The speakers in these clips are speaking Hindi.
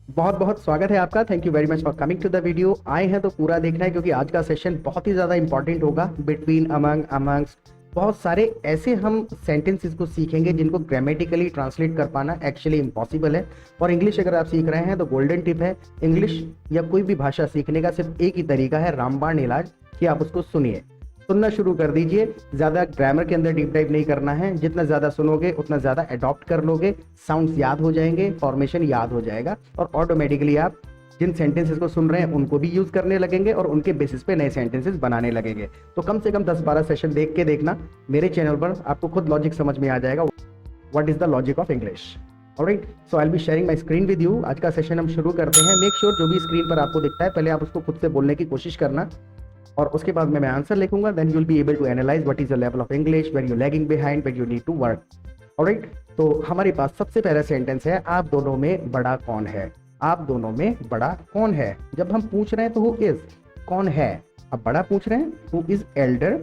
बहुत बहुत स्वागत है आपका। Thank you very much for coming to the video. आए हैं तो पूरा देखना है क्योंकि आज का सेशन बहुत ही ज़्यादा इंपॉर्टेंट होगा। बिटवीन, अमंग, अमंग्स्ट, बहुत सारे ऐसे हम सेंटेंसेस को सीखेंगे जिनको ग्रामेटिकली ट्रांसलेट कर पाना एक्चुअली इम्पॉसिबल है। और इंग्लिश अगर आप सीख रहे हैं तो गोल्डन टिप है, इंग्लिश या कोई भी भाषा सीखने का सिर्फ एक ही तरीका है, रामबाण इलाज, कि आप उसको सुनिए, सुनना शुरू कर दीजिए। ज़्यादा ग्रामर के अंदर डीप डाइव नहीं करना है। जितना ज़्यादा सुनोगे उतना ज़्यादा अडॉप्ट कर लोगे, साउंड्स याद हो जाएंगे, फॉर्मेशन याद हो जाएगा और ऑटोमेटिकली आप जिन सेंटेंसेस को सुन रहे हैं उनको भी यूज़ करने लगेंगे और उनके बेसिस पे नए सेंटेंसेस बनाने लगेंगे। तो कम से कम 10-12 सेशन देख के देखना मेरे चैनल पर, आपको खुद लॉजिक समझ में आ जाएगा। What is the logic of English. Alright, so I will be sharing my screen with you. आज का सेशन हम शुरू करते हैं। मेक श्योर जो भी स्क्रीन पर आपको दिखता है पहले आप उसको खुद से बोलने की कोशिश करना और उसके बाद मैं आंसर लिखूंगा। Then you will be able to analyse what is the level of English, where you lagging behind, where you need to work. Alright, तो हमारे पास सबसे पहला सेंटेंस है, आप दोनों में बड़ा कौन है। आप दोनों में बड़ा कौन है। जब हम पूछ रहे हैं तो हु इज, कौन है। अब बड़ा पूछ रहे हैं, हु इज एल्डर।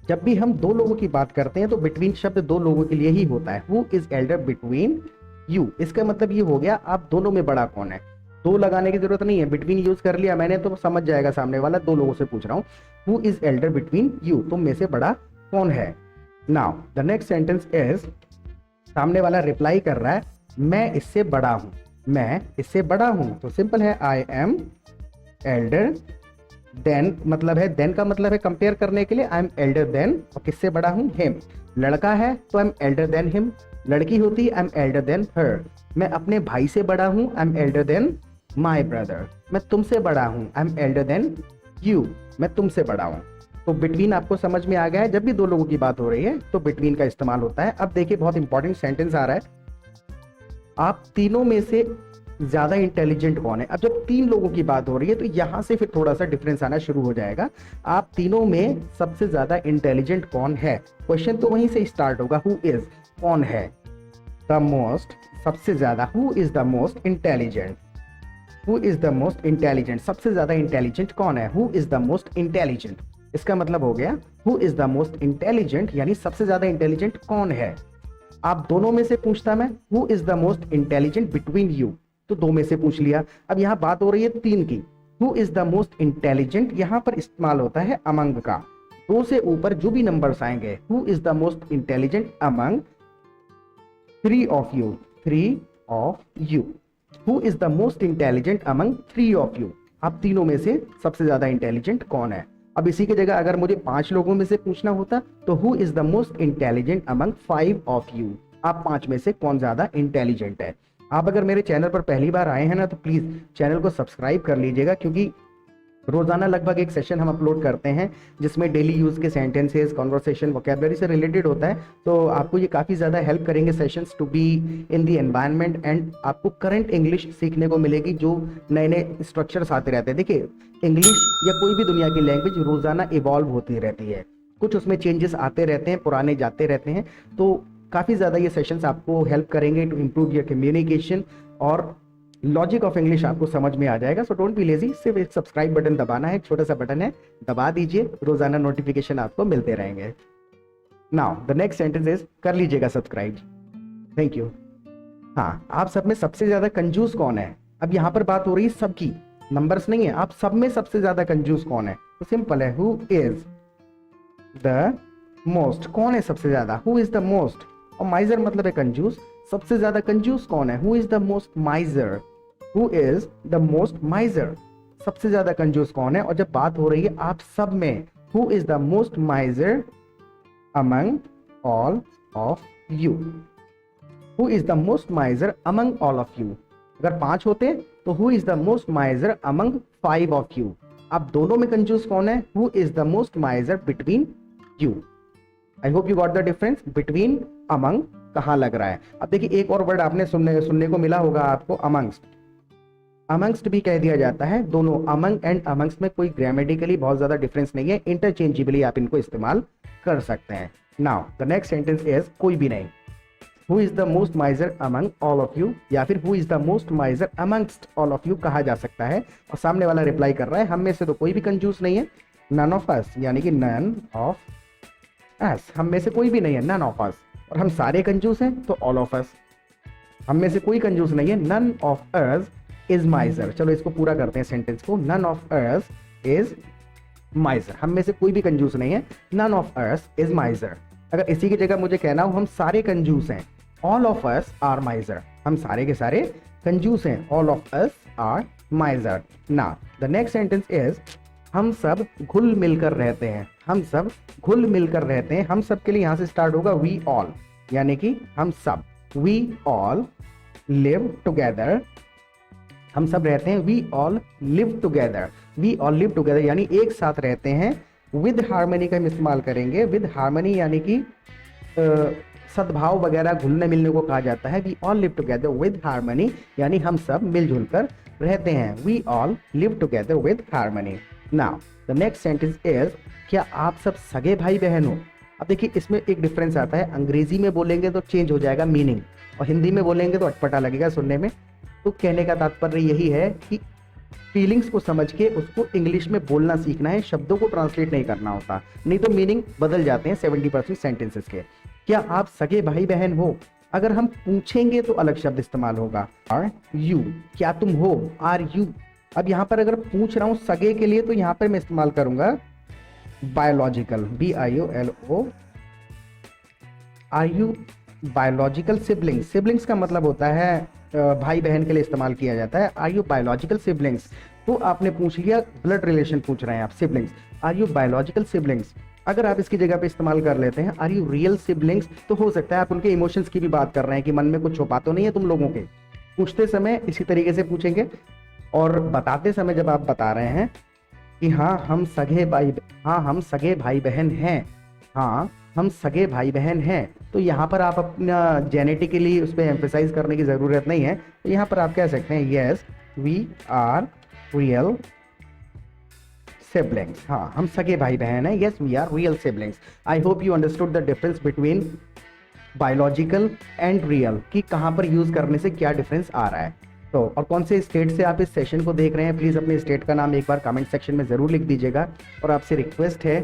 जब भी हम दो लोगों की बात करते हैं तो बिटवीन शब्द दो लोगों के लिए ही होता है। Who is Elder between you, इसका मतलब ये हो गया आप दोनों में बड़ा कौन है। दो लगाने की जरूरत नहीं है, बिटवीन यूज कर लिया मैंने तो समझ जाएगा सामने वाला। दो लोगों से पूछ रहा हूं, who is Elder between you, तुम में से बड़ा कौन है। Now the next sentence is, सामने वाला रिप्लाई कर रहा है, मैं इससे बड़ा हूं, मैं इससे बड़ा हूं। तो सिंपल है, आई एम एल्डर देन, मतलब है देन का मतलब है कंपेयर करने के लिए, आई एम एल्डर देन। और किससे बड़ा हूं, हिम। लड़का है तो I am elder than him, लड़की होती I am elder than her. मैं अपने भाई से बड़ा हूं, I am elder than my brother. मैं तुमसे बड़ा हूं, I am elder than you, मैं तुमसे बड़ा हूं। तो बिटवीन आपको समझ में आ गया है। जब भी दो लोगों की बात हो रही है तो बिटवीन का इस्तेमाल होता है। अब देखिए बहुत इंपॉर्टेंट सेंटेंस आ रहा है, आप तीनों में से ज्यादा इंटेलिजेंट कौन है। अब जब तीन लोगों की बात हो रही है तो यहां से फिर थोड़ा सा डिफरेंस आना शुरू हो जाएगा। आप तीनों में सबसे ज्यादा इंटेलिजेंट कौन है, क्वेश्चन तो वहीं से स्टार्ट होगा। हु इज, कौन है, द मोस्ट, सबसे ज्यादा। Who is the most intelligent, who is the most intelligent, सबसे ज्यादा इंटेलिजेंट कौन है। Who is the most intelligent, इसका मतलब हो गया who is the most intelligent, यानी सबसे ज्यादा इंटेलिजेंट कौन है। आप दोनों में से पूछता मैं, who is the most intelligent between you, तो दो में से पूछ लिया। अब यहां बात हो रही है तीन की। Who is the most intelligent, यहां पर इस्तेमाल होता है अमंग का। दो से ऊपर जो भी नंबर्स आएंगे, who is the most intelligent among three of you, three of you. Who is the most intelligent among three of you, आप तीनों में से सबसे ज्यादा इंटेलिजेंट कौन है। अब इसी की जगह अगर मुझे 5 लोगों में से पूछना होता तो who is the most intelligent among 5 of you, आप 5 में से कौन ज्यादा इंटेलिजेंट है। आप अगर मेरे चैनल पर पहली बार आए हैं ना तो प्लीज चैनल को सब्सक्राइब कर लीजिएगा, क्योंकि रोजाना लगभग एक सेशन हम अपलोड करते हैं जिसमें डेली यूज के सेंटेंसेस, कॉन्वर्सेशन, वोकैबुलरी से रिलेटेड होता है। तो आपको ये काफ़ी ज़्यादा हेल्प करेंगे sessions to be in the environment, and आपको करंट इंग्लिश सीखने को मिलेगी जो नए नए स्ट्रक्चर्स आते रहते हैं। देखिए इंग्लिश या कोई भी दुनिया की लैंग्वेज रोजाना इवॉल्व होती रहती है, कुछ उसमें चेंजेस आते रहते हैं, पुराने जाते रहते हैं। तो काफ़ी ज़्यादा ये सेशंस आपको हेल्प करेंगे टू इम्प्रूव योर कम्युनिकेशन और लॉजिक ऑफ इंग्लिश आपको समझ में आ जाएगा। सो डोंट बी लेजी, सिर्फ एक सब्सक्राइब बटन दबाना है, एक छोटा सा बटन है, दबा दीजिए, रोजाना नोटिफिकेशन आपको मिलते रहेंगे। Now the next sentence is, कर लीजिएगा सब्सक्राइब, थैंक यू। हाँ, आप सब में सबसे ज्यादा कंजूस कौन है। अब यहाँ पर बात हो रही है सबकी, नंबर्स नहीं है, आप सब में सबसे ज्यादा कंजूस कौन है। तो सिंपल है, हु इज द मोस्ट, कौन है सबसे ज्यादा, हु इज द मोस्ट। और माइजर मतलब है कंजूस, सबसे ज्यादा कंजूस कौन है, who is the most माइजर, who is the most माइजर, सबसे ज्यादा कंजूस कौन है। और जब बात हो रही है आप सब में, who is the most माइजर among all of you, who is the most माइजर among all of you. अगर 5 होते तो who is the most माइजर among 5 of you, आप दोनों में कंजूस कौन है, who is the most माइजर between you. I hope you got the difference, between, among कहाँ लग रहा है। अब देखिए एक और वर्ड आपने सुनने को मिला होगा आपको, अमंग्स्ट। अमंग्स्ट भी कह दिया जाता है, दोनों अमंग एंड अमंग्स्ट में कोई ग्रामेटिकली बहुत ज्यादा डिफरेंस नहीं है, इंटरचेंजेबली आप इनको इस्तेमाल कर सकते हैं। Now the next sentence is, कोई भी नहीं। Who is the most माइजर among all of you, या फिर who is the most माइजर amongst all of you कहा जा सकता है। और सामने वाला रिप्लाई कर रहा है, हम में से तो कोई भी कंजूस नहीं है, नन ऑफ अस, यानी कि नन ऑफ अस, हम में से कोई भी नहीं है, नन ऑफ अस। और हम सारे कंजूस हैं तो ऑल ऑफ अस, हम में से कोई कंजूस नहीं है, none of us is miser. चलो इसको पूरा करते हैं सेंटेंस को। None of us is miser, हम में से कोई भी कंजूस नहीं है। None of us is miser. अगर इसी की जगह मुझे कहना हो हम सारे कंजूस हैं, all of us are miser, हम सारे के सारे कंजूस हैं, all of us are miser. ना द नेक्स्ट सेंटेंस इज हम सब घुल मिलकर रहते हैं, हम सब घुल मिलकर रहते हैं। हम सब के लिए यहां से स्टार्ट होगा वी ऑल, यानी कि हम सब, वी ऑल लिव टुगेदर, हम सब रहते हैं, we all live together, we all live together यानी एक साथ रहते हैं। विद हार्मनी का हम इस्तेमाल करेंगे, विद हार्मनी यानी कि सद्भाव वगैरह घुलने मिलने को कहा जाता है। We all live together with harmony यानी हम सब मिलजुल कर रहते हैं, we all live together with harmony. Now the next sentence is क्या आप सब सगे भाई बहन हो। अब देखिए इसमें एक डिफरेंस आता है, अंग्रेजी में बोलेंगे तो चेंज हो जाएगा मीनिंग, और हिंदी में बोलेंगे तो अटपटा लगेगा सुनने में। तो कहने का तात्पर्य यही है कि फीलिंग्स को समझ के उसको इंग्लिश में बोलना सीखना है, शब्दों को ट्रांसलेट नहीं करना होता, नहीं तो मीनिंग बदल जाते हैं 70% सेंटेंसेस के। क्या आप सगे भाई बहन हो, अगर हम पूछेंगे तो अलग शब्द इस्तेमाल होगा, आर यू, क्या तुम हो, आर यू। अब यहाँ पर अगर पूछ रहा हूँ सगे के लिए तो यहाँ पर मैं इस्तेमाल करूंगा biological, BIOLO, are you biological siblings. Siblings का मतलब होता है भाई बहन के लिए इस्तेमाल किया जाता है। आर यू बायोलॉजिकल सिबलिंग्स, तो आपने पूछ लिया ब्लड रिलेशन पूछ रहे हैं आप, siblings, are you biological siblings. अगर आप इसकी जगह पे इस्तेमाल कर लेते हैं आर यू रियल सिबलिंग्स, तो हो सकता है आप उनके इमोशंस की भी बात कर रहे हैं कि मन में कुछ छुपा तो नहीं है तुम लोगों के। पूछते समय इसी तरीके से पूछेंगे, और बताते समय जब आप बता रहे हैं कि हाँ हम सगे भाई बहन हैं, हाँ हम सगे भाई बहन हैं, तो यहाँ पर आप अपना जेनेटिकली उस पर एम्फेसाइज करने की ज़रूरत नहीं है। तो यहाँ पर आप कह सकते हैं yes we are real siblings, हाँ हम सगे भाई बहन हैं, yes we are real siblings. I hope you understood the difference between biological and real, कि कहाँ पर यूज़ करने से क्या डिफरेंस आ रहा है। तो और कौन से स्टेट से आप इस सेशन को देख रहे हैं, प्लीज़ अपने स्टेट का नाम एक बार कमेंट सेक्शन में ज़रूर लिख दीजिएगा। और आपसे रिक्वेस्ट है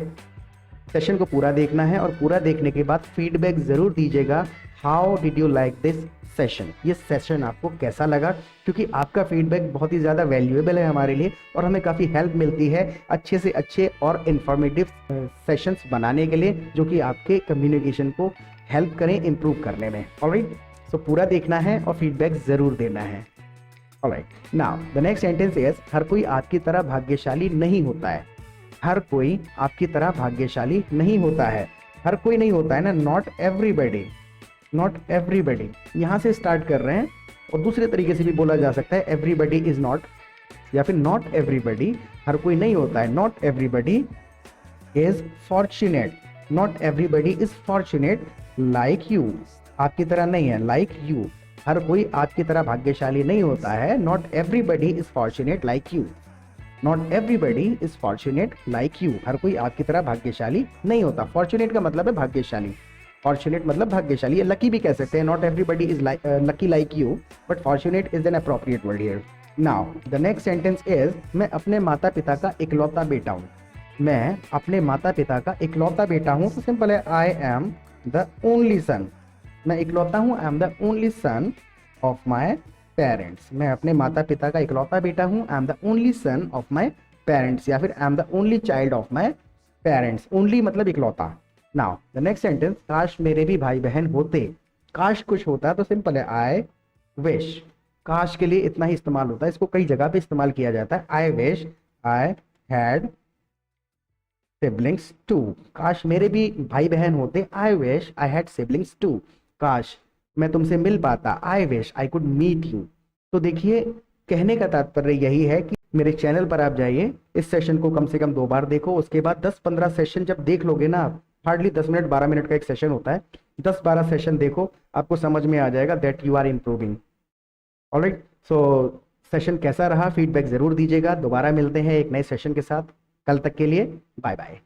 सेशन को पूरा देखना है, और पूरा देखने के बाद फीडबैक ज़रूर दीजिएगा, how did you like this session, ये सेशन आपको कैसा लगा, क्योंकि आपका फीडबैक बहुत ही ज़्यादा वैल्यूएबल है हमारे लिए, और हमें काफ़ी हेल्प मिलती है अच्छे से अच्छे और इन्फॉर्मेटिव सेशंस बनाने के लिए, जो कि आपके कम्युनिकेशन को हेल्प करें इम्प्रूव करने में। ऑलराइट, सो पूरा देखना है और फीडबैक ज़रूर देना है। Alright, now the next sentence is हर कोई आपकी तरह भाग्यशाली नहीं होता है। हर कोई आपकी तरह भाग्यशाली नहीं होता है, हर कोई नहीं होता है ना, नॉट एवरीबडी, नॉट एवरीबडी यहाँ से स्टार्ट कर रहे हैं। और दूसरे तरीके से भी बोला जा सकता है एवरीबडी इज नॉट, या फिर नॉट एवरीबडी, हर कोई नहीं होता है, not everybody is fortunate, not everybody is fortunate like you, आपकी तरह नहीं है, लाइक यू, हर कोई आपकी तरह भाग्यशाली नहीं होता है, not everybody is fortunate like you, not everybody is fortunate like you, हर कोई आपकी तरह भाग्यशाली नहीं होता। फॉर्चुनेट का मतलब है भाग्यशाली, फॉर्चुनेट मतलब भाग्यशाली, लकी भी कह सकते हैं, not everybody is lucky like you, but fortunate is an appropriate word here. Now the next sentence is मैं अपने माता पिता का इकलौता बेटा हूँ, मैं अपने माता पिता का इकलौता बेटा हूँ, तो सिंपल है I am the only son, मैं इकलौता हूँ, I am the only son of my parents, मैं अपने माता पिता का इकलौता बेटा हूँ, I am the only son of my parents, या फिर I am the only child of my parents, only मतलब इकलौता। नाउ द नेक्स्ट सेंटेंस काश मेरे भी भाई बहन होते, काश कुछ होता तो सिंपल है आई विश, काश के लिए इतना ही इस्तेमाल होता है, इसको कई जगह पे इस्तेमाल किया जाता है, I wish I had siblings too, काश मेरे भी भाई बहन होते, I wish I had siblings too, काश मैं तुमसे मिल पाता, I wish I could meet you. तो देखिए कहने का तात्पर्य यही है कि मेरे चैनल पर आप जाइए, इस सेशन को कम से कम 2 बार देखो, उसके बाद 10-15 सेशन जब देख लोगे ना, हार्डली 10 मिनट 12 मिनट का एक सेशन होता है, 10-12 सेशन देखो, आपको समझ में आ जाएगा that you are improving. Alright, so session कैसा रहा फीडबैक जरूर दीजिएगा, दोबारा मिलते हैं एक नए सेशन के साथ, कल तक के लिए बाय बाय।